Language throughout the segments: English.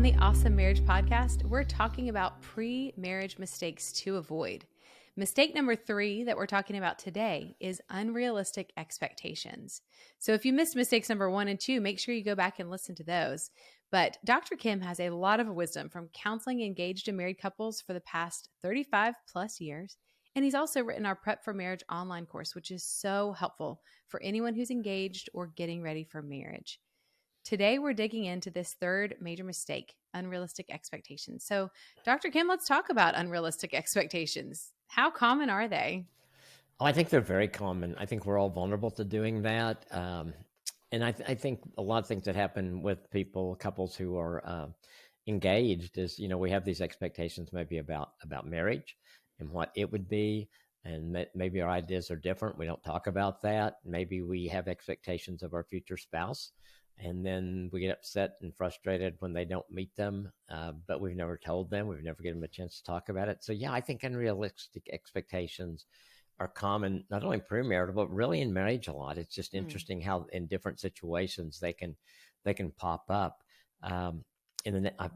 On the Awesome Marriage Podcast, we're talking about pre-marriage mistakes to avoid. Mistake number 3 that we're talking about today is unrealistic expectations. So if you missed mistakes number 1 and 2, make sure you go back and listen to those. But Dr. Kim has a lot of wisdom from counseling engaged and married couples for the past 35 plus years. And he's also written our Prep for Marriage online course, which is so helpful for anyone who's engaged or getting ready for marriage. Today, we're digging into this third major mistake, unrealistic expectations. So, Dr. Kim, let's talk about unrealistic expectations. How common are they? Oh, I think they're very common. I think we're all vulnerable to doing that. And I think a lot of things that happen with couples who are engaged is, we have these expectations maybe about marriage and what it would be. And maybe our ideas are different. We don't talk about that. Maybe we have expectations of our future spouse. And then we get upset and frustrated when they don't meet them, but we've never told them. We've never given them a chance to talk about it. So, yeah, I think unrealistic expectations are common, not only premarital, but really in marriage a lot. It's just interesting how in different situations they can pop up. I've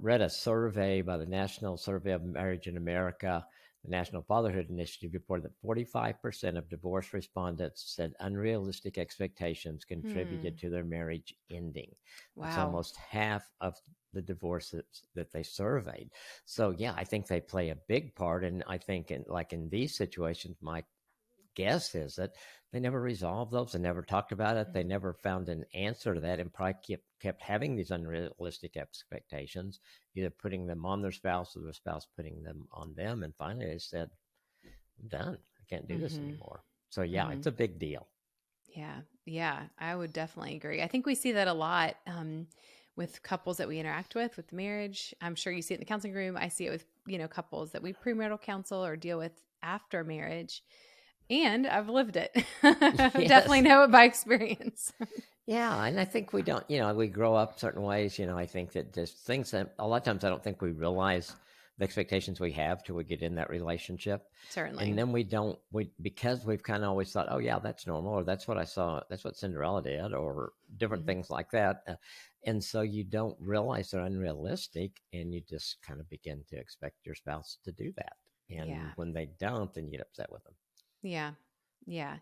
read a survey by the National Survey of Marriage in America. The National Fatherhood Initiative reported that 45% of divorce respondents said unrealistic expectations contributed to their marriage ending. Wow. It's almost half of the divorces that they surveyed. So, yeah, I think they play a big part. And I think in these situations, my guess is that they never resolved those. They never talked about it. They never found an answer to that and probably kept having these unrealistic expectations, either putting them on their spouse or the spouse putting them on them. And finally they said, I'm done. I can't do this anymore. So, yeah, it's a big deal. Yeah, I would definitely agree. I think we see that a lot with couples that we interact with marriage. I'm sure you see it in the counseling room. I see it with, couples that we premarital counsel or deal with after marriage. And I've lived it. Definitely know it by experience. Yeah. And I think we don't, we grow up certain ways. I think that there's things that a lot of times I don't think we realize the expectations we have till we get in that relationship. Certainly. And then because we've kind of always thought, oh yeah, that's normal, or that's what I saw, that's what Cinderella did, or different things like that. And so you don't realize they're unrealistic and you just kind of begin to expect your spouse to do that. And when they don't, then you get upset with them. Yeah.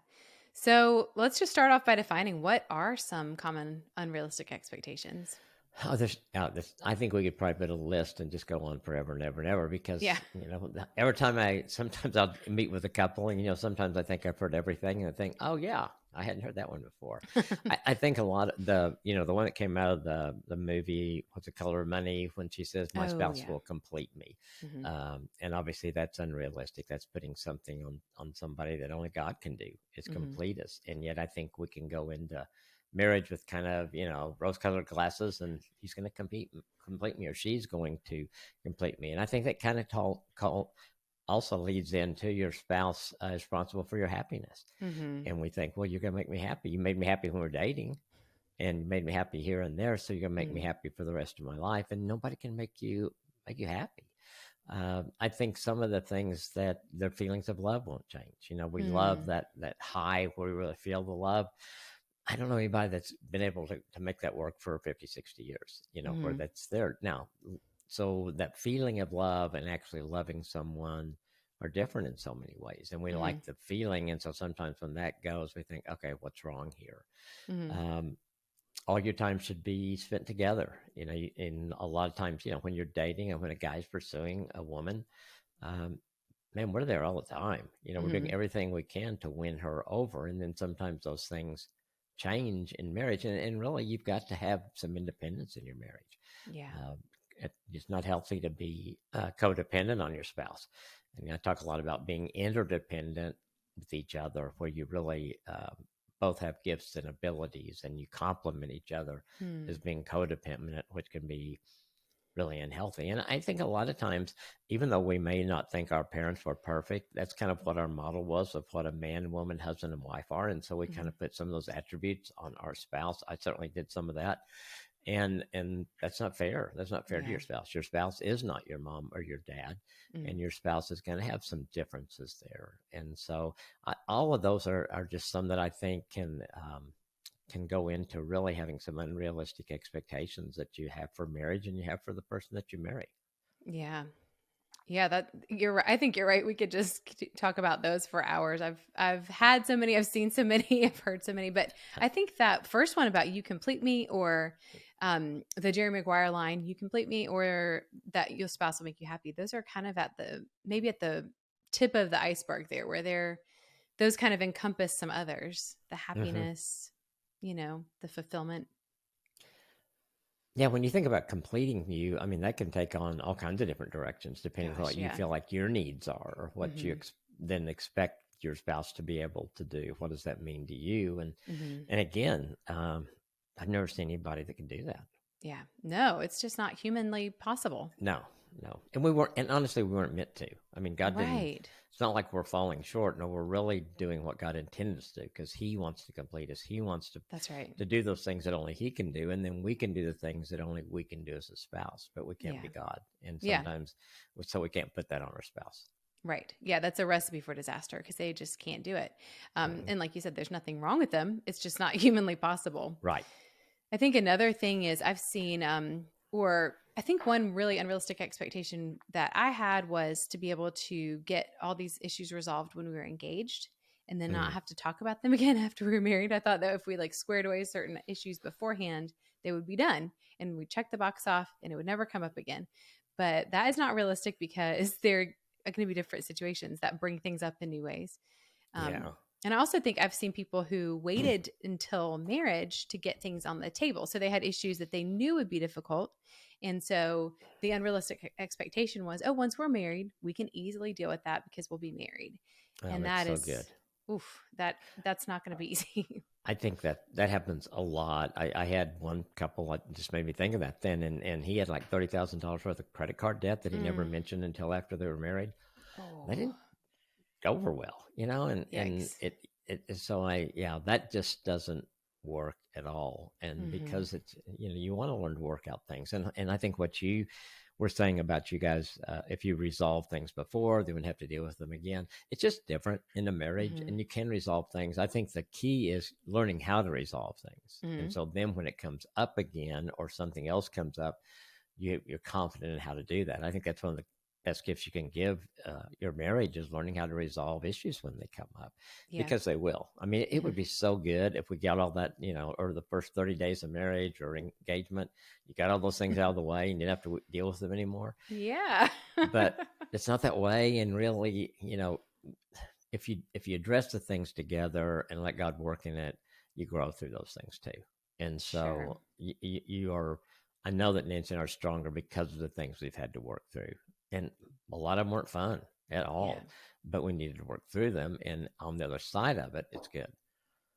So let's just start off by defining what are some common unrealistic expectations. I think we could probably put a list and just go on forever and ever and ever because, every time sometimes I'll meet with a couple and, sometimes I think I've heard everything and I think, oh yeah, I hadn't heard that one before. I think a lot of the one that came out of the movie, What's the Color of Money, when she says, my spouse will complete me. And obviously that's unrealistic. That's putting something on somebody that only God can do is complete us. And yet I think we can go into marriage with kind of, rose-colored glasses and he's going to complete me or she's going to complete me. And I think that kind of also leads into your spouse is responsible for your happiness. And we think, well, you're going to make me happy. You made me happy when we're dating and you made me happy here and there. So you're going to make me happy for the rest of my life. And nobody can make you happy. I think some of the things that their feelings of love won't change. We love that high where we really feel the love. I don't know anybody that's been able to make that work for 50, 60 years, where that's there now. So that feeling of love and actually loving someone are different in so many ways. And we like the feeling. And so sometimes when that goes, we think, okay, what's wrong here? All your time should be spent together. In a lot of times, when you're dating and when a guy's pursuing a woman, man, we're there all the time. We're doing everything we can to win her over. And then sometimes those things change in marriage. And really, you've got to have some independence in your marriage. Yeah. It's not healthy to be codependent on your spouse. And I talk a lot about being interdependent with each other, where you really both have gifts and abilities and you complement each other as being codependent, which can be really unhealthy. And I think a lot of times, even though we may not think our parents were perfect, that's kind of what our model was of what a man, woman, husband, and wife are. And so we kind of put some of those attributes on our spouse. I certainly did some of that. And that's not fair. That's not fair to your spouse. Your spouse is not your mom or your dad, and your spouse is going to have some differences there. And so all of those are just some that I think can can go into really having some unrealistic expectations that you have for marriage and you have for the person that you marry. Yeah. Yeah, that you're right. I think you're right. We could just talk about those for hours. I've had so many, I've seen so many, I've heard so many, but I think that first one about you complete me, or the Jerry Maguire line, you complete me, or that your spouse will make you happy. Those are kind of maybe at the tip of the iceberg there, where those kind of encompass some others, the Mm-hmm. happiness, the fulfillment. Yeah, when you think about completing you, I mean, that can take on all kinds of different directions depending on Gosh, what you yeah. feel like your needs are or what you Hmm. then expect your spouse to be able to do. What does that mean to you? Hmm. And again, I've never seen anybody that can do that. Yeah. No, it's just not humanly possible. No, no. And we weren't, and honestly, we weren't meant to. I mean, God didn't, Right. it's not like we're falling short. No, we're really doing what God intended us to do because He wants to complete us. He wants That's right. to do those things that only He can do. And then we can do the things that only we can do as a spouse, but we can't Yeah. be God. And Yeah. sometimes, so we can't put that on our spouse. Right. Yeah. That's a recipe for disaster because they just can't do it. Mm-mm. And like you said, there's nothing wrong with them. It's just not humanly possible. Right. I think another thing is I've seen, or I think one really unrealistic expectation that I had was to be able to get all these issues resolved when we were engaged and then not Mm. have to talk about them again after we were married. I thought that if we like squared away certain issues beforehand, they would be done and we check the box off and it would never come up again. But that is not realistic because there are going to be different situations that bring things up in new ways. Um, Yeah. and I also think I've seen people who waited until marriage to get things on the table. So they had issues that they knew would be difficult. And so the unrealistic expectation was, oh, once we're married, we can easily deal with that because we'll be married. Oh, And that's that so is, good. that's not going to be easy. I think that happens a lot. I had one couple that just made me think of that then, and he had like $30,000 worth of credit card debt that he never Mm. mentioned until after they were married. They Oh, didn't go over well, and yikes. so that just doesn't work at all. And Hmm. because it's you want to learn to work out things, and I think what you were saying about you guys, if you resolve things before, they wouldn't have to deal with them again. It's just different in a marriage, Hmm. and you can resolve things. I think the key is learning how to resolve things, and Hmm. so then when it comes up again or something else comes up, you're confident in how to do that. I think that's one of the best gifts you can give your marriage is learning how to resolve issues when they come up, Yeah. because they will. I mean, it Hmm. would be so good if we got all that, or the first 30 days of marriage or engagement, you got all those things out of the way and you didn't have to deal with them anymore. Yeah. But it's not that way. And really, if you address the things together and let God work in it, you grow through those things too. And Sure. so you are, I know that Nancy and I are stronger because of the things we've had to work through. And a lot of them weren't fun at Yeah. all, but we needed to work through them. And on the other side of it, it's good.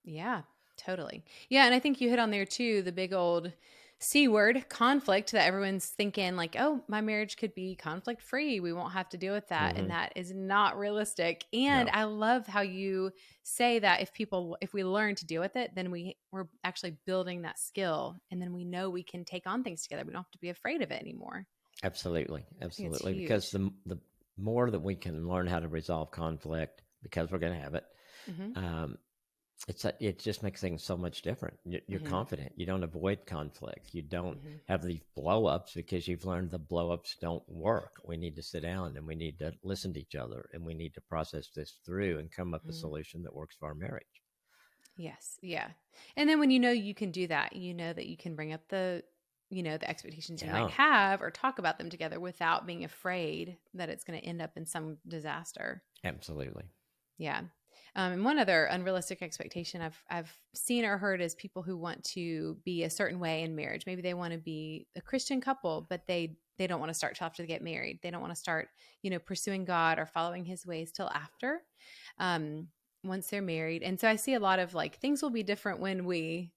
Yeah, totally. Yeah, and I think you hit on there too the big old C word, conflict, that everyone's thinking like, oh, my marriage could be conflict free. We won't have to deal with that. And Hmm. that is not realistic. And No, I love how you say that if we learn to deal with it, then we're actually building that skill. And then we know we can take on things together. We don't have to be afraid of it anymore. absolutely. I think it's Absolutely. Because huge. the more that we can learn how to resolve conflict, because we're going to have it, Hmm. um, it just makes things so much different. You're Hmm. confident. You don't avoid conflict. You don't Hmm. have these blow ups because you've learned the blow ups don't work. We need to sit down and we need to listen to each other and we need to process this through and come up with a Hmm. solution that works for our marriage. Yes. Yeah. And then when you know you can do that, you know that you can bring up the expectations you might Yeah, have or talk about them together without being afraid that it's going to end up in some disaster. absolutely. Yeah. And one other unrealistic expectation I've seen or heard is people who want to be a certain way in marriage. Maybe they want to be a Christian couple, but they don't want to start till after they get married. They don't want to start, pursuing God or following His ways till after, um, once they're married. And so I see a lot of like things will be different when we,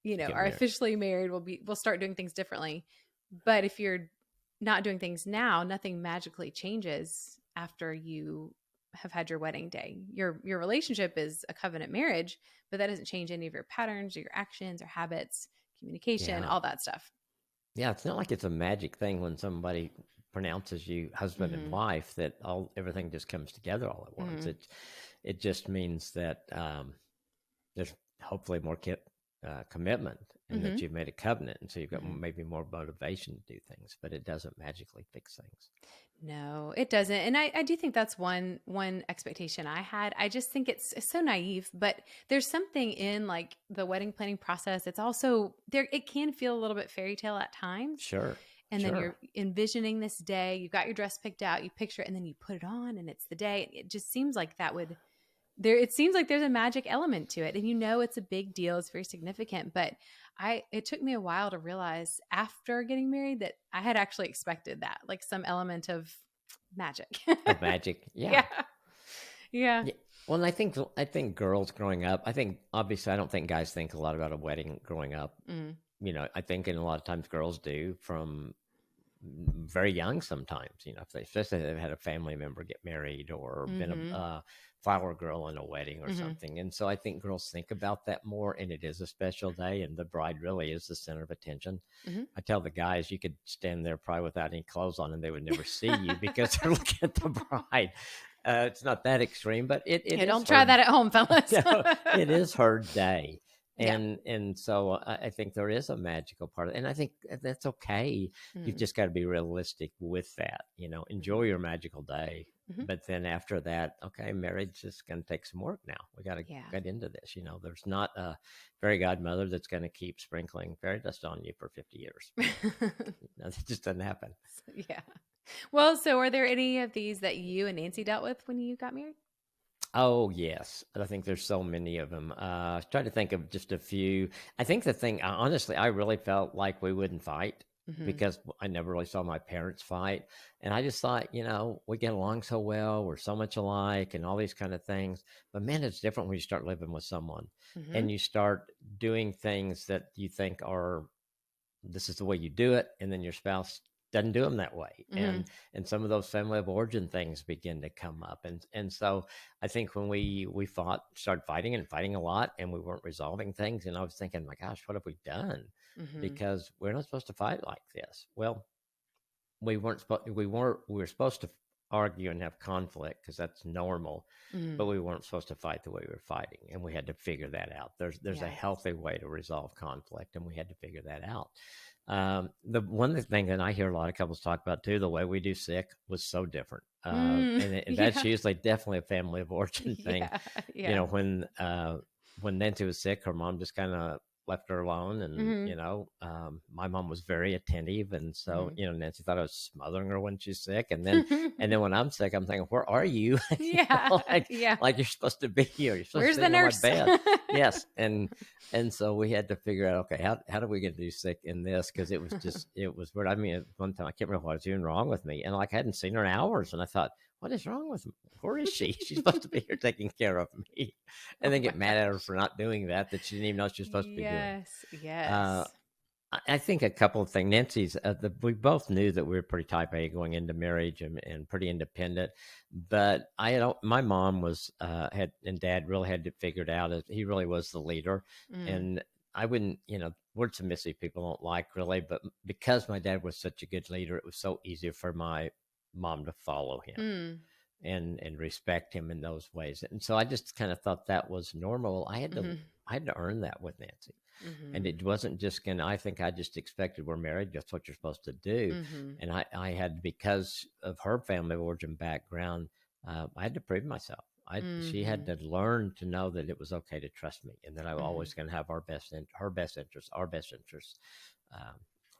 Get are married. officially married. We'll start doing things differently. But if you're not doing things now, nothing magically changes after you have had your wedding day. Your relationship is a covenant marriage, but that doesn't change any of your patterns or your actions or habits, communication, Yeah. all that stuff. Yeah. It's not like it's a magic thing when somebody pronounces you husband and Hmm. wife that everything just comes together all at once. Hmm. It just means that there's hopefully more commitment and Mm-hmm. that you've made a covenant. And so you've got Mm-hmm. maybe more motivation to do things, but it doesn't magically fix things. No, it doesn't. And I do think that's one expectation I had. I just think it's so naive, but there's something in like the wedding planning process. It's also there, it can feel a little bit fairy tale at times. Sure. And then Sure. you're envisioning this day, you've got your dress picked out, you picture it, and then you put it on and it's the day. It just seems like that would there it seems like there's a magic element to it. And it's a big deal, it's very significant. But it took me a while to realize after getting married that I had actually expected that, like some element of magic. Of magic. Yeah. Yeah. Yeah. Yeah. Well, and I think girls growing up, I think obviously I don't think guys think a lot about a wedding growing up. Mm. I think in a lot of times girls do from very young sometimes, if especially if they've had a family member get married or been Mm-hmm. a flower girl in a wedding or Mm-hmm. something. And so I think girls think about that more, and it is a special day, and the bride really is the center of attention. Mm-hmm. I tell the guys, you could stand there probably without any clothes on and they would never see you because they're looking at the bride. It's not that extreme, but it Yeah, is don't try that at home, fellas. it is her day. Yeah. And so I think there is a magical part of it. And I think that's okay. You've Mm-hmm. just got to be realistic with that. Enjoy your magical day. Mm-hmm. But then after that, okay, marriage is going to take some work now. We got to Yeah. get into this. There's not a fairy godmother that's going to keep sprinkling fairy dust on you for 50 years. That just doesn't happen. Yeah. Well, so are there any of these that you and Nancy dealt with when you got married? Oh, yes. I think there's so many of them. I was trying to think of just a few. I think the thing, honestly, I really felt like we wouldn't fight Mm-hmm. because I never really saw my parents fight. And I just thought, we get along so well. We're so much alike and all these kind of things. But man, it's different when you start living with someone Mm-hmm. and you start doing things that you think this is the way you do it. And then your spouse doesn't do them that way. Mm-hmm. And some of those family of origin things begin to come up. And so I think when we started fighting and fighting a lot and we weren't resolving things, and I was thinking, my gosh, what have we done? Mm-hmm. Because we're not supposed to fight like this. Well, we were supposed to argue and have conflict because that's normal, Mm-hmm. but we weren't supposed to fight the way we were fighting, and we had to figure that out. There's a Yeah. healthy way to resolve conflict, and we had to figure that out. The one thing that I hear a lot of couples talk about too, the way we do sick was so different, and that's Yeah. usually definitely a family of origin thing. Yeah. Yeah. When Nancy was sick, her mom just kind of left her alone, and Mm-hmm. my mom was very attentive, and so Mm-hmm. Nancy thought I was smothering her when she's sick, and then when I'm sick, I'm thinking, where are you? Yeah. Like Yeah. you're supposed to be here. You're supposed Where's to the be on my nurse? bed. Yes, and so we had to figure out, okay, how do we get you sick in this? Because it was weird. I mean, at one time I can't remember what was even wrong with me, and like I hadn't seen her in hours, and I thought, what is wrong with me? Where is she? She's supposed to be here taking care of me, and then get mad at her for not doing that she didn't even know she was supposed to be doing. Yes. Uh, Yes. I think a couple of things. Nancy's, we both knew that we were pretty type A going into marriage and pretty independent. But my mom was, and dad really had it figured out. He really was the leader. Mm. And I wouldn't, word submissive people don't like really, but because my dad was such a good leader, it was so easy for my mom to follow him. Mm. And respect him in those ways. And so I just kind of thought that was normal. I had to Mm-hmm. earn that with Nancy. Mm-hmm. And it wasn't just I think I just expected we're married. That's what you're supposed to do. Mm-hmm. And I had, because of her family origin background, I had to prove myself. She had to learn to know that it was okay to trust me and that I was always going to have her best interests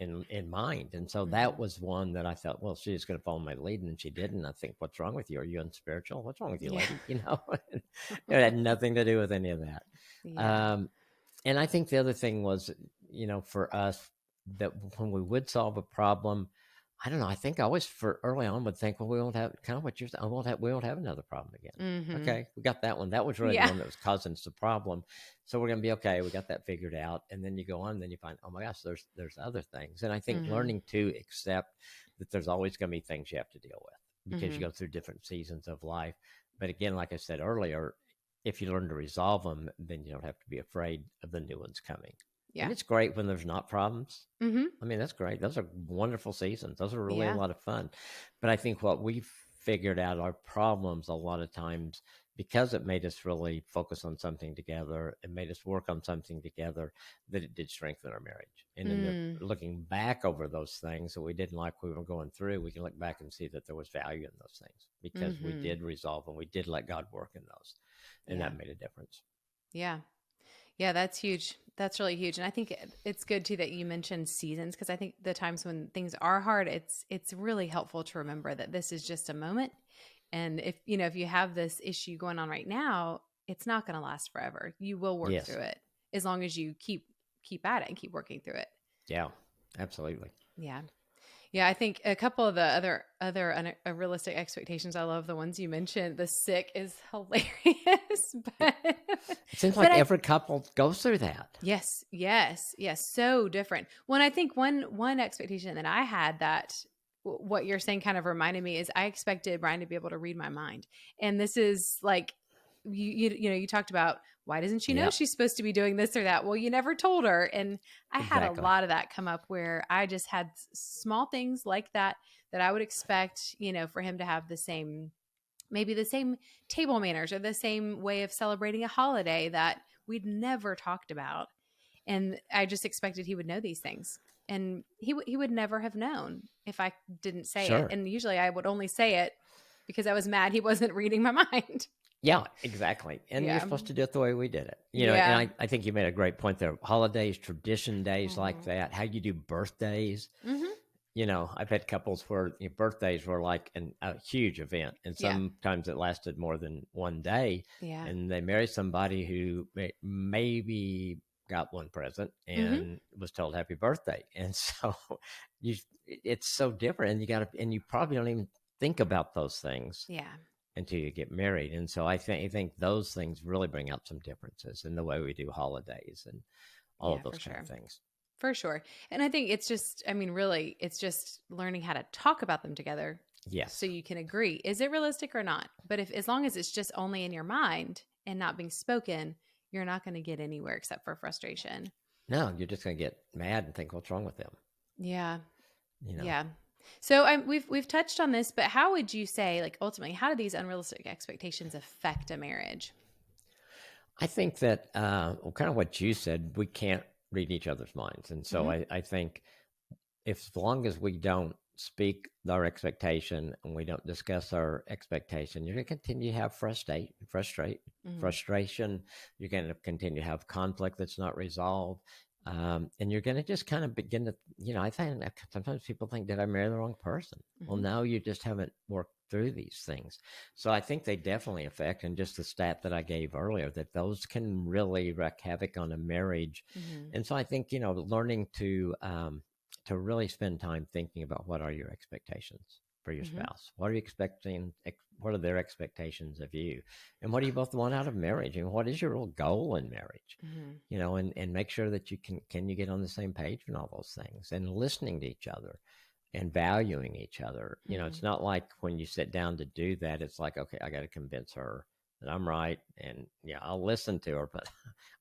in mind. And so that was one that I thought, well, she's going to follow my lead, and she didn't. I think, what's wrong with you? Are you unspiritual? What's wrong with you, lady? It had nothing to do with any of that. Yeah. And I think the other thing was, for us, that when we would solve a problem, I don't know. I think I always, for early on, would think, well, we won't have kind of what you're saying. We won't have another problem again. Mm-hmm. Okay, we got that one. That was really the one that was causing us the problem. So we're gonna be okay. We got that figured out. And then you go on, and then you find, oh my gosh, there's other things. And I think learning to accept that there's always gonna be things you have to deal with because you go through different seasons of life. But again, like I said earlier, if you learn to resolve them, then you don't have to be afraid of the new ones coming. Yeah. And it's great when there's not problems. Mm-hmm. I mean, that's great. Those are wonderful seasons. Those are really a lot of fun. But I think what we've figured out, our problems a lot of times because it made us really focus on something together, it made us work on something together, that it did strengthen our marriage. And in the looking back over those things that we didn't like we were going through, we can look back and see that there was value in those things because we did resolve and we did let God work in those. And that made a difference. Yeah. Yeah, that's huge. That's really huge. And I think it's good too that you mentioned seasons, because I think the times when things are hard, it's really helpful to remember that this is just a moment. And if you have this issue going on right now, it's not going to last forever. You will work through it as long as you keep at it and keep working through it. Yeah, absolutely. Yeah. Yeah, I think a couple of the other unrealistic expectations, I love the ones you mentioned. The sick is hilarious. But it seems like every couple goes through that. Yes. So different. When I think one expectation that I had that what you're saying kind of reminded me is I expected Brian to be able to read my mind. And this is like, you talked about, why doesn't she know she's supposed to be doing this or that? Well, you never told her. And I had a lot of that come up where I just had small things like that I would expect, for him to have maybe the same table manners or the same way of celebrating a holiday that we'd never talked about. And I just expected he would know these things. And he would never have known if I didn't say it. And usually I would only say it because I was mad he wasn't reading my mind. Yeah, exactly. And you're supposed to do it the way we did it. And I think you made a great point there. Holidays, tradition days like that, how you do birthdays. I've had couples where birthdays were like a huge event, and sometimes it lasted more than one day. And they married somebody who maybe got one present and was told happy birthday. And so it's so different, and you probably don't even think about those things. Until you get married. And so I think those things really bring out some differences in the way we do holidays and all of those kind of things. For sure. And I think it's just, really, it's just learning how to talk about them together. Yes. So you can agree, is it realistic or not? But as long as it's just only in your mind and not being spoken, you're not going to get anywhere except for frustration. No, you're just going to get mad and think, what's wrong with them? Yeah. Yeah. So we've touched on this, but how would you say, like, ultimately, how do these unrealistic expectations affect a marriage? I think that, kind of what you said, we can't read each other's minds. And so I think as long as we don't speak our expectation and we don't discuss our expectation, you're going to continue to have frustration. You're going to continue to have conflict that's not resolved. And you're going to just kind of begin to, I think sometimes people think, did I marry the wrong person? Well, no, you just haven't worked through these things. So I think they definitely affect, and just the stat that I gave earlier, that those can really wreak havoc on a marriage. And so I think, learning to really spend time thinking about what are your expectations for your spouse? What are you expecting? What are their expectations of you? And what do you both want out of marriage? And what is your real goal in marriage? And make sure that you can you get on the same page in all those things, and listening to each other and valuing each other. It's not like when you sit down to do that, it's like, okay, I got to convince her that I'm right. And I'll listen to her, but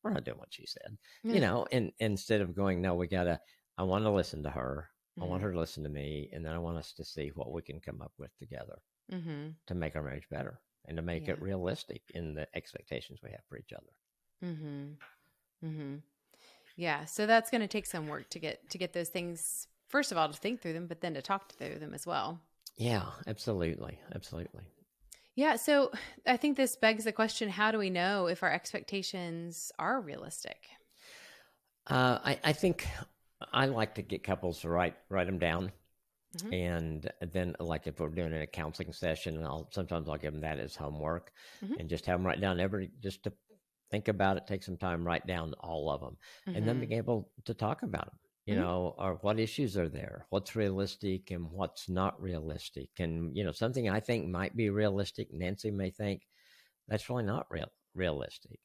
we're not doing what she said, and instead of going, no, I want to listen to her. I want her to listen to me. And then I want us to see what we can come up with together to make our marriage better and to make it realistic in the expectations we have for each other. Yeah. So that's going to take some work to get those things, first of all, to think through them, but then to talk through them as well. Yeah, absolutely. Absolutely. Yeah. So I think this begs the question, how do we know if our expectations are realistic? I think I like to get couples to write them down. And then, like, if we're doing a counseling session, sometimes I'll give them that as homework and just have them write down just to think about it, take some time, write down all of them, and then being able to talk about them, or what issues are there, what's realistic and what's not realistic. And, something I think might be realistic, Nancy may think that's really not realistic,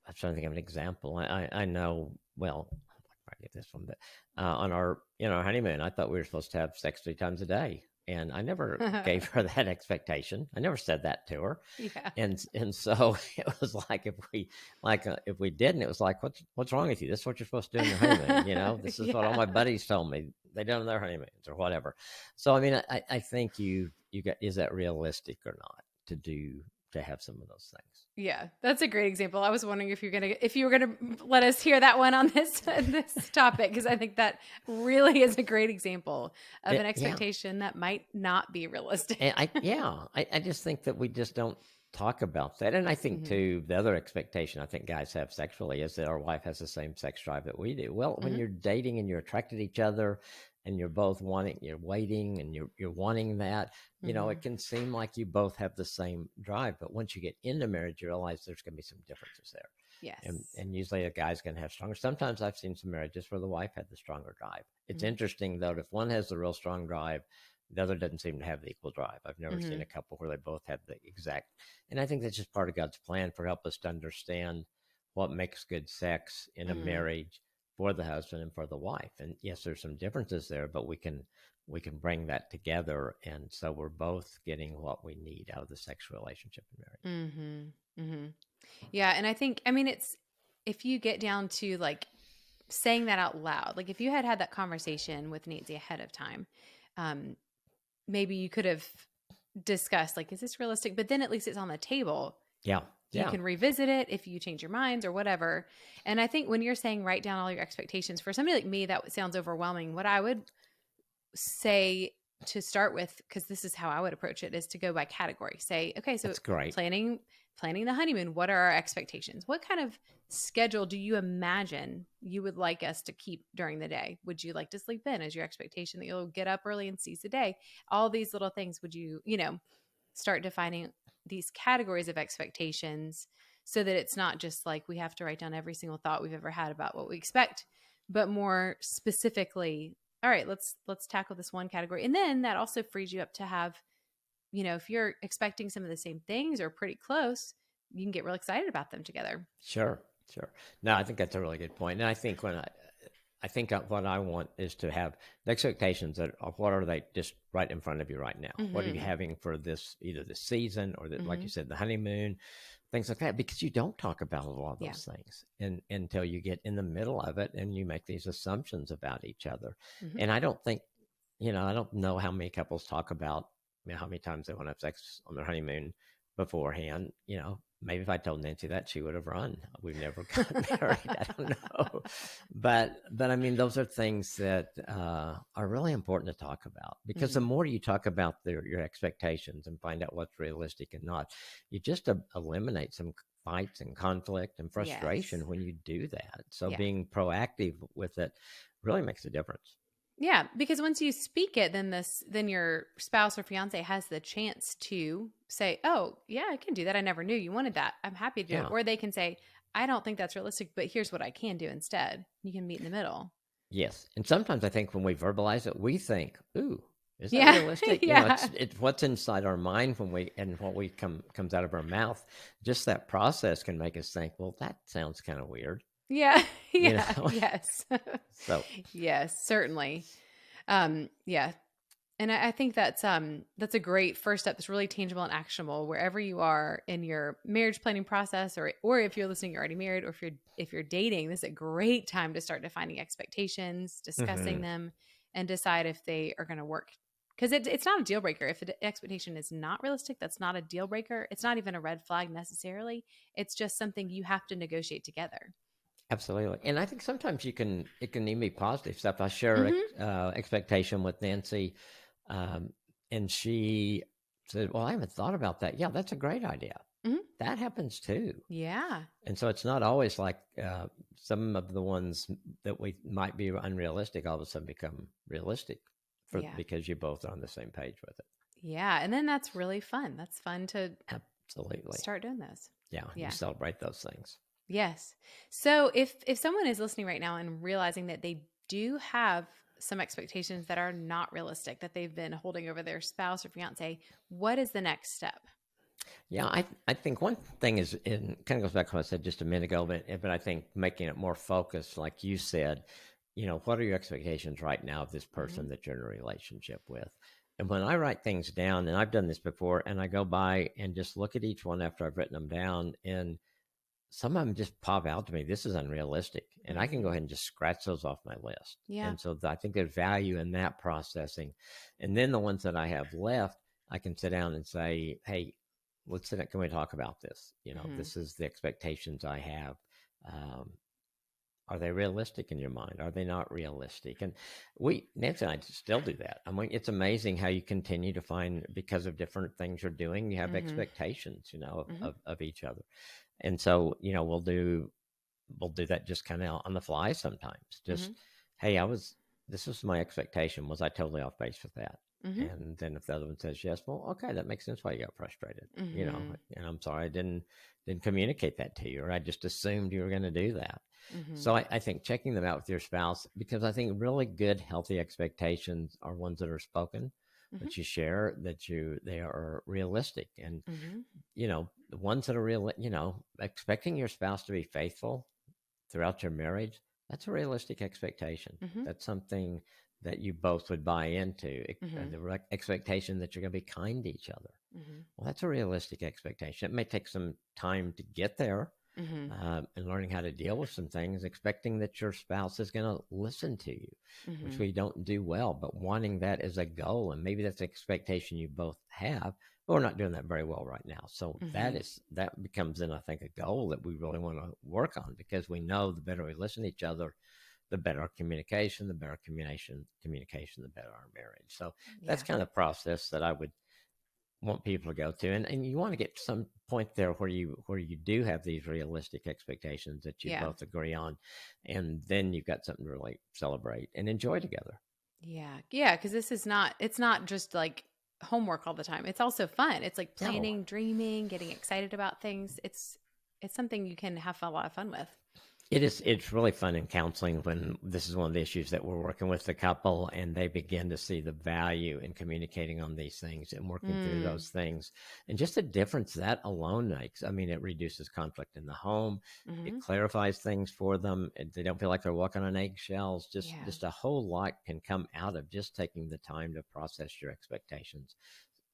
I'm trying to think of an example. I know, well, I get this one, but on our honeymoon, I thought we were supposed to have sex 3 times a day, and I never gave her that expectation. I never said that to her. And so it was like, if we didn't, it was like, what's wrong with you? This is what you're supposed to do on your honeymoon. This is what all my buddies told me they did on their honeymoons or whatever. So I mean, I think you got, is that realistic or not? to have some of those things. Yeah, that's a great example. I was wondering if you were gonna let us hear that one on this topic, because I think that really is a great example of an expectation that might not be realistic. And I just think that we just don't talk about that. And I think too, the other expectation I think guys have sexually is that our wife has the same sex drive that we do. Well, when you're dating and you're attracted to each other, and you're both you're waiting and you're wanting that, you know, it can seem like you both have the same drive, but once you get into marriage, you realize there's going to be some differences there. Yes. And usually a guy's going to have stronger. Sometimes I've seen some marriages where the wife had the stronger drive. It's interesting though, if one has the real strong drive, the other doesn't seem to have the equal drive. I've never seen a couple where they both have the exact, and I think that's just part of God's plan for help us to understand what makes good sex in a marriage for the husband and for the wife. And yes, there's some differences there, but we can bring that together, and so we're both getting what we need out of the sexual relationship in marriage. Yeah, and I think, I mean, it's, if you get down to like saying that out loud, like if you had that conversation with Nancy ahead of time, maybe you could have discussed like, is this realistic? But then at least it's on the table. Yeah. You can revisit it if you change your minds or whatever. And I think when you're saying write down all your expectations, for somebody like me, that sounds overwhelming. What I would say to start with, because this is how I would approach it, is to go by category. Say, okay, so that's great. Planning the honeymoon. What are our expectations? What kind of schedule do you imagine you would like us to keep during the day? Would you like to sleep in? Is your expectation that you'll get up early and seize the day? All these little things. Would you, start defining these categories of expectations, so that it's not just like we have to write down every single thought we've ever had about what we expect, but more specifically, all right, let's tackle this one category. And then that also frees you up to have, if you're expecting some of the same things or pretty close, you can get real excited about them together. Sure. No, I think that's a really good point. And I think I think what I want is to have the expectations that what are they just right in front of you right now? What are you having for this, either the season or like you said, the honeymoon, things like that, because you don't talk about a lot of those things until you get in the middle of it and you make these assumptions about each other. And I don't think, I don't know how many couples talk about how many times they want to have sex on their honeymoon beforehand. Maybe if I told Nancy that, she would have run. We've never gotten married. I don't know. But I mean, those are things that are really important to talk about, because the more you talk about your expectations and find out what's realistic and not, you just eliminate some fights and conflict and frustration when you do that. So being proactive with it really makes a difference. Yeah, because once you speak it, then your spouse or fiance has the chance to say, "Oh, yeah, I can do that. I never knew you wanted that. I'm happy to do it." Or they can say, "I don't think that's realistic, but here's what I can do instead." You can meet in the middle. Yes, and sometimes I think when we verbalize it, we think, "Ooh, is that realistic?" It's what's inside our mind and what comes out of our mouth. Just that process can make us think, "Well, that sounds kind of weird." Yeah. Yes. So yes, certainly. Yeah. And I think that's a great first step that's really tangible and actionable wherever you are in your marriage planning process, or if you're listening, you're already married, or if you're dating, this is a great time to start defining expectations, discussing them, and decide if they are going to work. Because it's not a deal breaker. If the expectation is not realistic, that's not a deal breaker. It's not even a red flag necessarily. It's just something you have to negotiate together. Absolutely. And I think sometimes it can even be positive stuff. I share expectation with Nancy, and she said, "Well, I haven't thought about that." Yeah, that's a great idea. That happens too. Yeah. And so it's not always like some of the ones that we might be unrealistic all of a sudden become realistic because you both are on the same page with it. Yeah. And then that's really fun. That's fun to absolutely start doing this. Yeah. You celebrate those things. Yes. So if someone is listening right now and realizing that they do have some expectations that are not realistic, that they've been holding over their spouse or fiance, what is the next step? Yeah, I think one thing is, and kind of goes back to what I said just a minute ago, but I think making it more focused, like you said, what are your expectations right now of this person that you're in a relationship with? And when I write things down, and I've done this before, and I go by and just look at each one after I've written them down, and some of them just pop out to me. This is unrealistic. And I can go ahead and just scratch those off my list. Yeah. And so I think there's value in that processing. And then the ones that I have left, I can sit down and say, hey, let's sit down. Can we talk about this? Mm-hmm. This is the expectations I have. Um, are they realistic in your mind? Are they not realistic? And Nancy and I still do that. I mean, it's amazing how you continue to find, because of different things you're doing, you have Mm-hmm. expectations, Mm-hmm. of each other. And so, we'll do that just kind of on the fly sometimes. Mm-hmm. Just, hey, this was my expectation. Was I totally off base with that? Mm-hmm. And then if the other one says yes, well, okay, that makes sense why you got frustrated. Mm-hmm. And I'm sorry I didn't communicate that to you, or I just assumed you were going to do that. Mm-hmm. So I think checking them out with your spouse, because I think really good, healthy expectations are ones that are spoken, Mm-hmm. that you share, they are realistic. And, Mm-hmm. the ones that are real, expecting your spouse to be faithful throughout your marriage, that's a realistic expectation. Mm-hmm. That's something that you both would buy into. Mm-hmm. The expectation that you're going to be kind to each other. Mm-hmm. Well, that's a realistic expectation. It may take some time to get there, Mm-hmm. and learning how to deal with some things, expecting that your spouse is going to listen to you, which Mm-hmm. we don't do well, but wanting that as a goal. And maybe that's an expectation you both have, but we're not doing that very well right now. So Mm-hmm. that becomes then, I think, a goal that we really want to work on, because we know the better we listen to each other, the better our communication, the better communication, the better our marriage. So that's Yeah. kind of the process that I would want people to go to. And you want to get to some point there where you do have these realistic expectations that you Yeah. both agree on, and then you've got something to really celebrate and enjoy together. Yeah. Yeah. Because it's not just like homework all the time. It's also fun. It's like No, planning, dreaming, getting excited about things. It's something you can have a lot of fun with. it's really fun in counseling when this is one of the issues that we're working with the couple, and they begin to see the value in communicating on these things and working through Mm. those things, and just the difference that alone makes. I mean, it reduces conflict in the home, it Mm-hmm. clarifies things for them, and they don't feel like they're walking on eggshells. Just Yeah. just a whole lot can come out of just taking the time to process your expectations.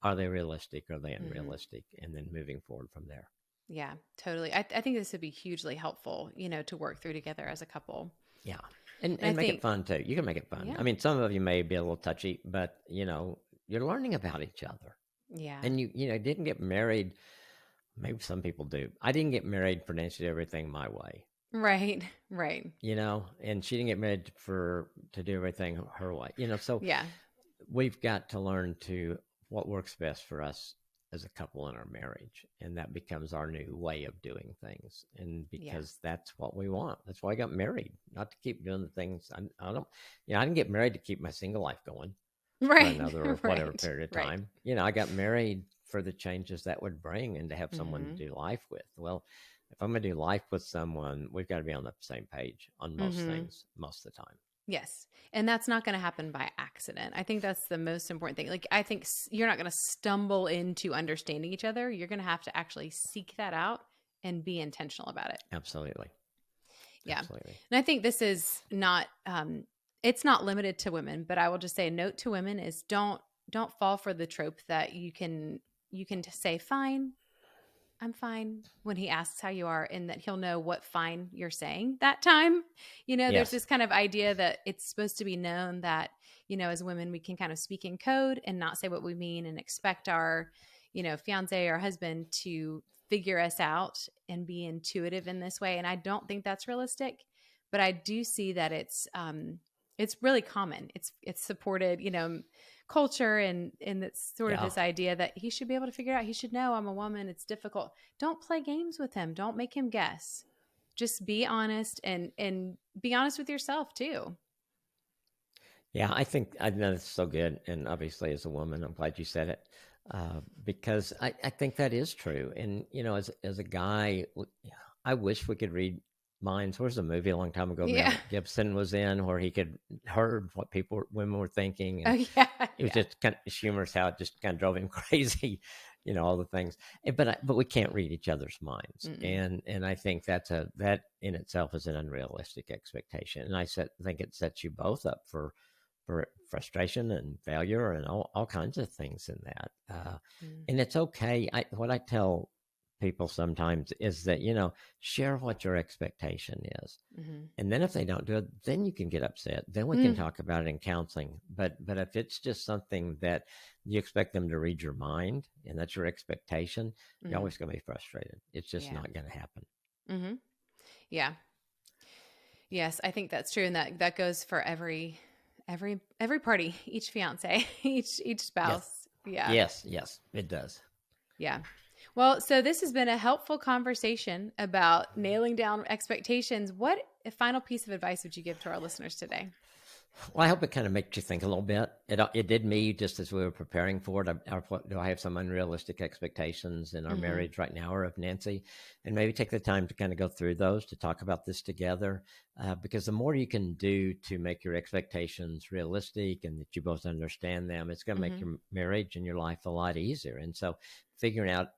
Are they realistic? Are they Mm-hmm. unrealistic? And then moving forward from there. Yeah, totally. I think this would be hugely helpful, to work through together as a couple. Yeah. And And I and make it think, fun too. You can make it fun. yeah, I mean, some of you may be a little touchy, but you're learning about each other. yeah, And you didn't get married. Maybe some people do. I didn't get married for Nancy to do everything my way. right, right. And she didn't get married to do everything her way. So Yeah, we've got to learn to what works best for us as a couple in our marriage, and that becomes our new way of doing things. And yeah, because that's what we want, that's why I got married, not to keep doing the things I don't. I didn't get married to keep my single life going for right, another whatever right, period of right. time. I got married for the changes that would bring, and to have someone Mm-hmm. to do life with. Well, if I'm going to do life with someone, we've got to be on the same page on most Mm-hmm. things most of the time. Yes. And that's not going to happen by accident. I think that's the most important thing. Like, I think you're not going to stumble into understanding each other. You're going to have to actually seek that out and be intentional about it. Absolutely. Yeah. Absolutely. And I think this is not, it's not limited to women, but I will just say a note to women is don't fall for the trope that you can say, fine, I'm fine, when he asks how you are, and that he'll know what fine you're saying that time. There's Yes. this kind of idea that it's supposed to be known that, as women, we can kind of speak in code and not say what we mean and expect our, fiance or husband to figure us out and be intuitive in this way. And I don't think that's realistic, but I do see that it's really common. It's supported, culture, and it's sort of Yeah. this idea that he should be able to figure it out. He should know I'm a woman. It's difficult. Don't play games with him. Don't make him guess. Just be honest, and be honest with yourself too. Yeah, I know that's so good, and obviously, as a woman, I'm glad you said it, because I think that is true. And as a guy, I wish we could read minds. There's a movie a long time ago Yeah. Mel Gibson was in, where he could heard what women were thinking, Oh and yeah. it was Yeah. just kind of humorous how it just kind of drove him crazy, all the things. But we can't read each other's minds, Mm-mm. and I think that in itself is an unrealistic expectation, and think it sets you both up for frustration and failure and all kinds of things in that. Mm. And it's okay. What I tell people sometimes is that, share what your expectation is. Mm-hmm. And then if they don't do it, then you can get upset. Then we can talk about it in counseling. But if it's just something that you expect them to read your mind and that's your expectation, you're always going to be frustrated. It's just not going to happen. Mm-hmm. Yeah. Yes, I think that's true. And that goes for every party, each fiance, each spouse. Yes. Yeah. Yes, it does. Yeah. Well, so this has been a helpful conversation about nailing down expectations. What final piece of advice would you give to our listeners today? Well, I hope it kind of makes you think a little bit. It did me just as we were preparing for it. Do I have some unrealistic expectations in our marriage right now or of Nancy? And maybe take the time to kind of go through those, to talk about this together. Because the more you can do to make your expectations realistic and that you both understand them, it's going to make your marriage and your life a lot easier. And so figuring out,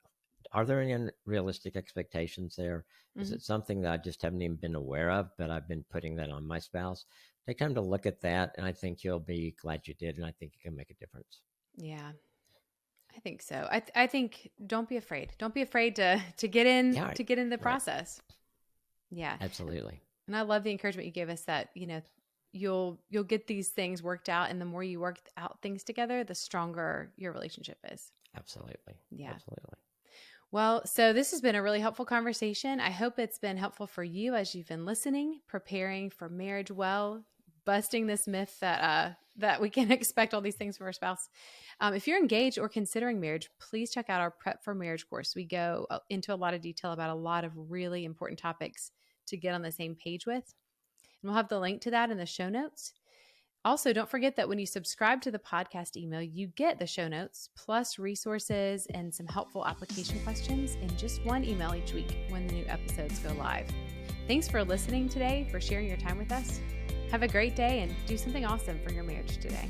are there any unrealistic expectations there? Is it something that I just haven't even been aware of, but I've been putting that on my spouse? Take time to look at that, and I think you'll be glad you did, and I think it can make a difference. Yeah, I think so. I think don't be afraid. Don't be afraid to get in to get in the process. Yeah, absolutely. And I love the encouragement you gave us that you'll get these things worked out, and the more you work out things together, the stronger your relationship is. Absolutely. Yeah. Absolutely. Well, so this has been a really helpful conversation. I hope it's been helpful for you as you've been listening, preparing for marriage well, busting this myth that we can expect all these things from our spouse. If you're engaged or considering marriage, please check out our Prep for Marriage course. We go into a lot of detail about a lot of really important topics to get on the same page with. And we'll have the link to that in the show notes. Also, don't forget that when you subscribe to the podcast email, you get the show notes, plus resources and some helpful application questions in just one email each week when the new episodes go live. Thanks for listening today, for sharing your time with us. Have a great day and do something awesome for your marriage today.